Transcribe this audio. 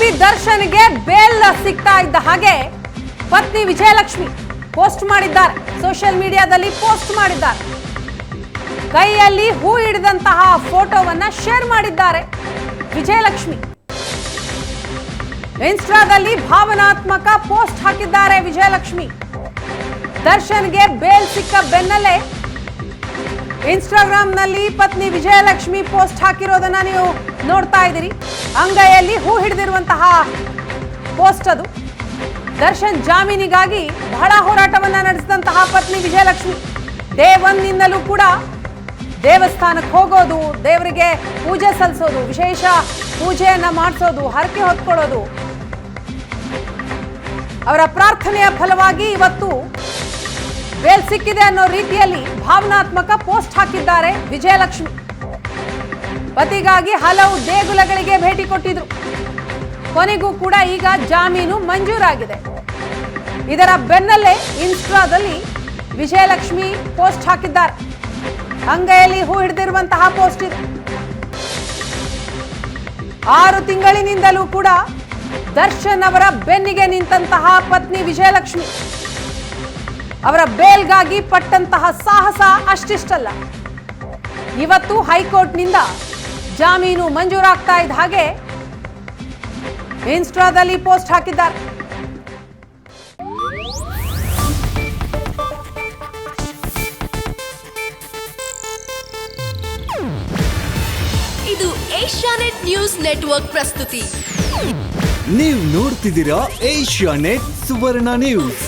ನಟಿ ದರ್ಶನ್ಗೆ ಬೇಲ್ ಸಿಗ್ತಾ ಇದ್ದ ಹಾಗೆ ಪತ್ನಿ ವಿಜಯಲಕ್ಷ್ಮಿ ಪೋಸ್ಟ್ ಮಾಡಿದ್ದಾರೆ, ಸೋಷಿಯಲ್ ಮೀಡಿಯಾದಲ್ಲಿ ಪೋಸ್ಟ್ ಮಾಡಿದ್ದಾರೆ. ಕೈಯಲ್ಲಿ ಹೂ ಹಿಡಿದಂತಹ ಫೋಟೋವನ್ನ ಶೇರ್ ಮಾಡಿದ್ದಾರೆ ವಿಜಯಲಕ್ಷ್ಮಿ. ಇನ್ಸ್ಟಾದಲ್ಲಿ ಭಾವನಾತ್ಮಕ ಪೋಸ್ಟ್ ಹಾಕಿದ್ದಾರೆ ವಿಜಯಲಕ್ಷ್ಮಿ. ದರ್ಶನ್ಗೆ ಬೇಲ್ ಸಿಕ್ಕ ಬೆನ್ನಲ್ಲೇ ಇನ್ಸ್ಟಾಗ್ರಾಂನಲ್ಲಿ ಪತ್ನಿ ವಿಜಯಲಕ್ಷ್ಮಿ ಪೋಸ್ಟ್ ಹಾಕಿರೋದನ್ನ ನೀವು ನೋಡ್ತಾ ಇದ್ದೀರಿ. ಅಂಗೈಯಲ್ಲಿ ಹೂ ಹಿಡಿದಿರುವಂತಹ ಪೋಸ್ಟ್ ಅದು. ದರ್ಶನ್ ಜಾಮೀನಿಗಾಗಿ ಬಹಳ ಹೋರಾಟವನ್ನ ನಡೆಸಿದಂತಹ ಪತ್ನಿ ವಿಜಯಲಕ್ಷ್ಮಿ ಡೇ 1 ನಿಂದಲೂ ಕೂಡ ದೇವಸ್ಥಾನಕ್ಕೆ ಹೋಗೋದು, ದೇವರಿಗೆ ಪೂಜೆ ಸಲ್ಲಿಸೋದು, ವಿಶೇಷ ಪೂಜೆಯನ್ನ ಮಾಡಿಸೋದು, ಹರಕೆ ಹೊತ್ಕೊಳ್ಳೋದು, ಅವರ ಪ್ರಾರ್ಥನೆಯ ಫಲವಾಗಿ ಇವತ್ತು ಬೇಲ್ ಸಿಕ್ಕಿದೆ ಅನ್ನೋ ರೀತಿಯಲ್ಲಿ ಭಾವನಾತ್ಮಕ ಪೋಸ್ಟ್ ಹಾಕಿದ್ದಾರೆ ವಿಜಯಲಕ್ಷ್ಮಿ. ಪತಿಗಾಗಿ ಹಲವು ದೇಗುಲಗಳಿಗೆ ಭೇಟಿ ಕೊಟ್ಟಿದ್ರು. ಕೊನೆಗೂ ಕೂಡ ಈಗ ಜಾಮೀನು ಮಂಜೂರಾಗಿದೆ. ಇದರ ಬೆನ್ನಲ್ಲೇ ಇನ್ಸ್ಟಾದಲ್ಲಿ ವಿಜಯಲಕ್ಷ್ಮಿ ಪೋಸ್ಟ್ ಹಾಕಿದ್ದಾರೆ. ಅಂಗೈಯಲ್ಲಿ ಹೂ ಹಿಡಿದಿರುವಂತಹ ಪೋಸ್ಟ್ ಇದೆ. 6 ತಿಂಗಳಿನಿಂದಲೂ ಕೂಡ ದರ್ಶನ್ ಅವರ ಬೆನ್ನಿಗೆ ನಿಂತಹ ಪತ್ನಿ ವಿಜಯಲಕ್ಷ್ಮಿ ಅವರ ಬೇಲ್ಗಾಗಿ ಪಟ್ಟಂತಹ ಸಾಹಸ ಅಷ್ಟಿಷ್ಟಲ್ಲ. ಇವತ್ತು ಹೈಕೋರ್ಟ್ನಿಂದ ಜಾಮೀನು ಮಂಜೂರಾಗ್ತಾ ಇದ್ದ ಹಾಗೆ ಇನ್ಸ್ಟಾದಲ್ಲಿ ಪೋಸ್ಟ್ ಹಾಕಿದ್ದಾರೆ. ಇದು ಏಷ್ಯಾನೆಟ್ ನ್ಯೂಸ್ ನೆಟ್ವರ್ಕ್ ಪ್ರಸ್ತುತಿ. ನೀವು ನೋಡ್ತಿದ್ದೀರಾ ಏಷ್ಯಾನೆಟ್ ಸುವರ್ಣ ನ್ಯೂಸ್.